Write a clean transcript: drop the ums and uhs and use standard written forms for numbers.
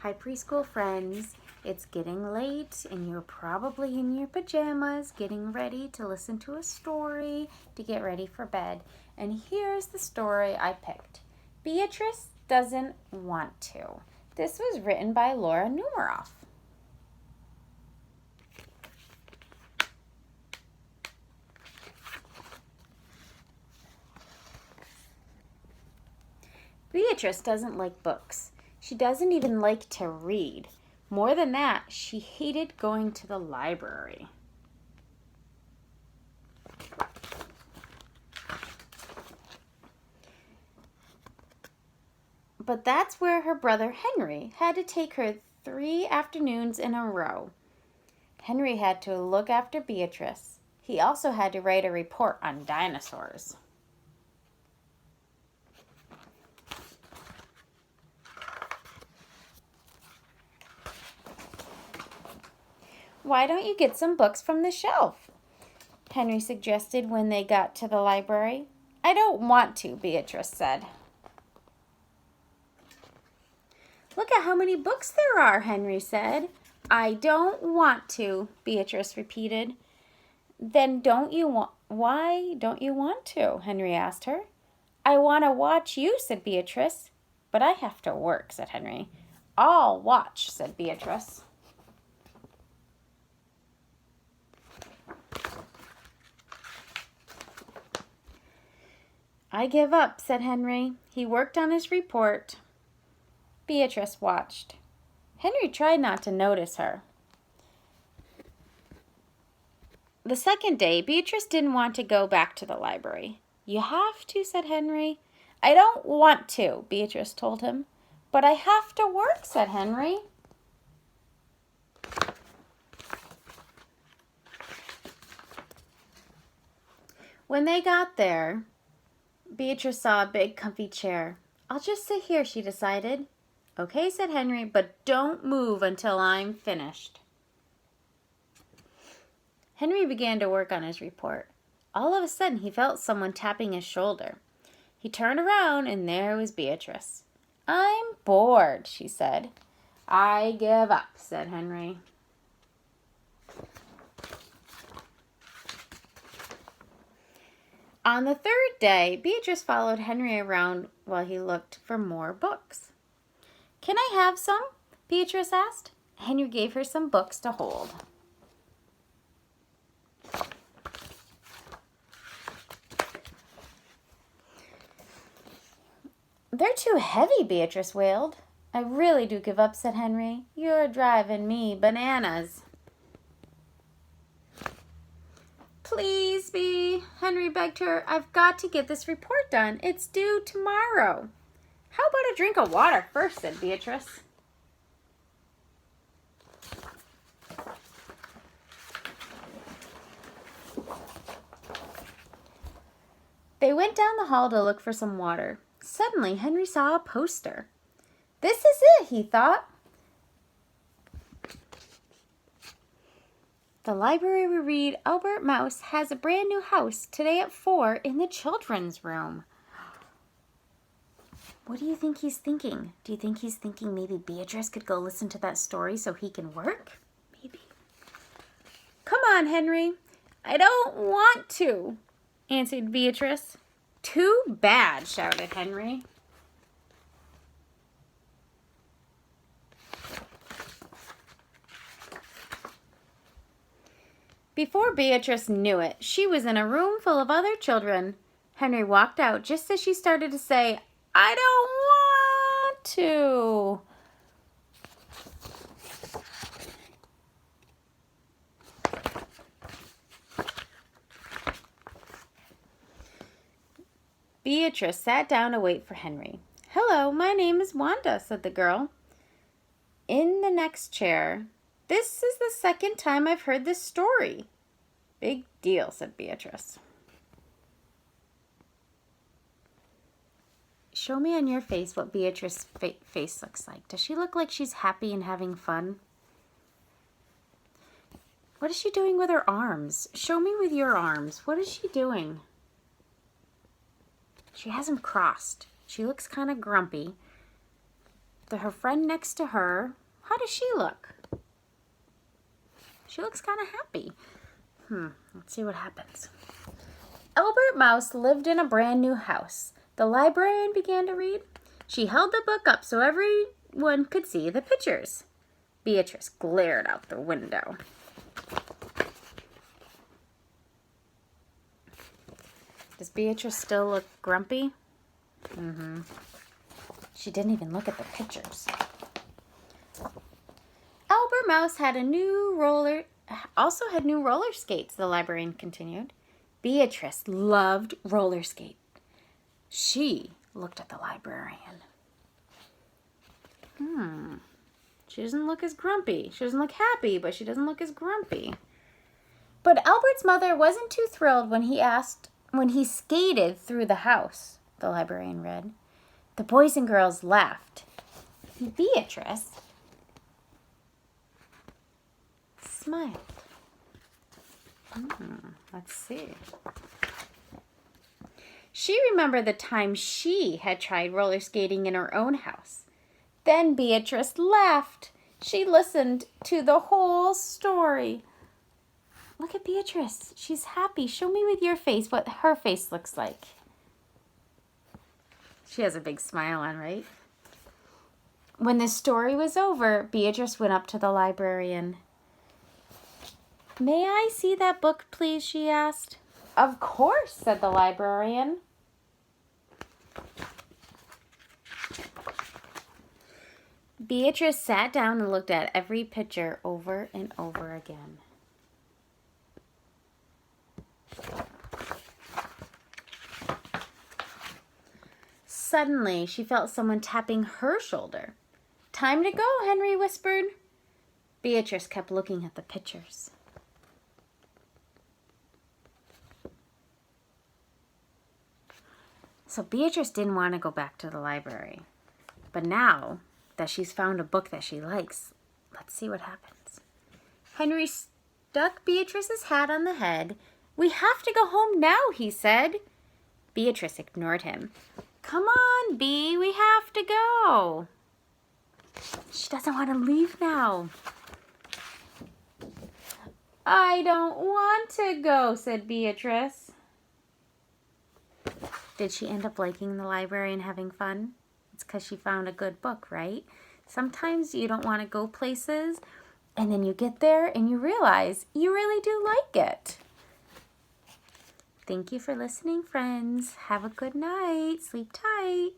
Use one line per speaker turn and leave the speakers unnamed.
Hi, preschool friends. It's getting late and you're probably in your pajamas getting ready to listen to a story to get ready for bed. And here's the story I picked. Beatrice Doesn't Want to. This was written by Laura Numeroff. Beatrice doesn't like books. She doesn't even like to read. More than that, she hated going to the library. But that's where her brother Henry had to take her 3 afternoons in a row. Henry had to look after Beatrice. He also had to write a report on dinosaurs. Why don't you get some books from the shelf? Henry suggested when they got to the library. I don't want to, Beatrice said. Look at how many books there are, Henry said. I don't want to, Beatrice repeated. Then why don't you want to? Henry asked her. I want to watch you, said Beatrice. But I have to work, said Henry. I'll watch, said Beatrice. I give up, said Henry. He worked on his report. Beatrice watched. Henry tried not to notice her. The second day, Beatrice didn't want to go back to the library. You have to, said Henry. I don't want to, Beatrice told him. But I have to work, said Henry. When they got there, Beatrice saw a big comfy chair. I'll just sit here, she decided. Okay, said Henry, but don't move until I'm finished. Henry began to work on his report. All of a sudden, he felt someone tapping his shoulder. He turned around, and there was Beatrice. I'm bored, she said. I give up, said Henry. On the third day, Beatrice followed Henry around while he looked for more books. Can I have some? Beatrice asked. Henry gave her some books to hold. They're too heavy, Beatrice wailed. I really do give up, said Henry. You're driving me bananas. Please, Bea, Henry begged her. I've got to get this report done. It's due tomorrow. How about a drink of water first, said Beatrice. They went down the hall to look for some water. Suddenly, Henry saw a poster. This is it, he thought. The library will read Albert Mouse has a brand new house today at 4 in the children's room. What do you think he's thinking? Do you think he's thinking maybe Beatrice could go listen to that story so he can work? Maybe. Come on, Henry. I don't want to, answered Beatrice. Too bad, shouted Henry. Before Beatrice knew it, she was in a room full of other children. Henry walked out just as she started to say, I don't want to. Beatrice sat down to wait for Henry. Hello, my name is Wanda, said the girl. In the next chair, this is the second time I've heard this story. Big deal, said Beatrice. Show me on your face what Beatrice's face looks like. Does she look like she's happy and having fun? What is she doing with her arms? Show me with your arms. What is she doing? She has them crossed. She looks kind of grumpy. her friend next to her, how does she look? She looks kind of happy. Let's see what happens. Albert Mouse lived in a brand new house. The librarian began to read. She held the book up so everyone could see the pictures. Beatrice glared out the window. Does Beatrice still look grumpy? She didn't even look at the pictures. Albert Mouse had new roller skates, the librarian continued. Beatrice loved roller skate. She looked at the librarian. She doesn't look as grumpy. She doesn't look happy, but she doesn't look as grumpy. But Albert's mother wasn't too thrilled when he skated through the house, the librarian read. The boys and girls laughed. Beatrice smiled. Let's see. She remembered the time she had tried roller skating in her own house. Then Beatrice laughed. She listened to the whole story. Look at Beatrice. She's happy. Show me with your face what her face looks like. She has a big smile on, right? When the story was over, Beatrice went up to the librarian. May I see that book, please? She asked. Of course, said the librarian. Beatrice sat down and looked at every picture over and over again. Suddenly, she felt someone tapping her shoulder. Time to go, Henry whispered. Beatrice kept looking at the pictures. So Beatrice didn't want to go back to the library. But now that she's found a book that she likes, let's see what happens. Henry stuck Beatrice's hat on the head. We have to go home now, he said. Beatrice ignored him. Come on, Bee, we have to go. She doesn't want to leave now. I don't want to go, said Beatrice. Did she end up liking the library and having fun? It's because she found a good book, right? Sometimes you don't want to go places, and then you get there and you realize you really do like it. Thank you for listening, friends. Have a good night. Sleep tight.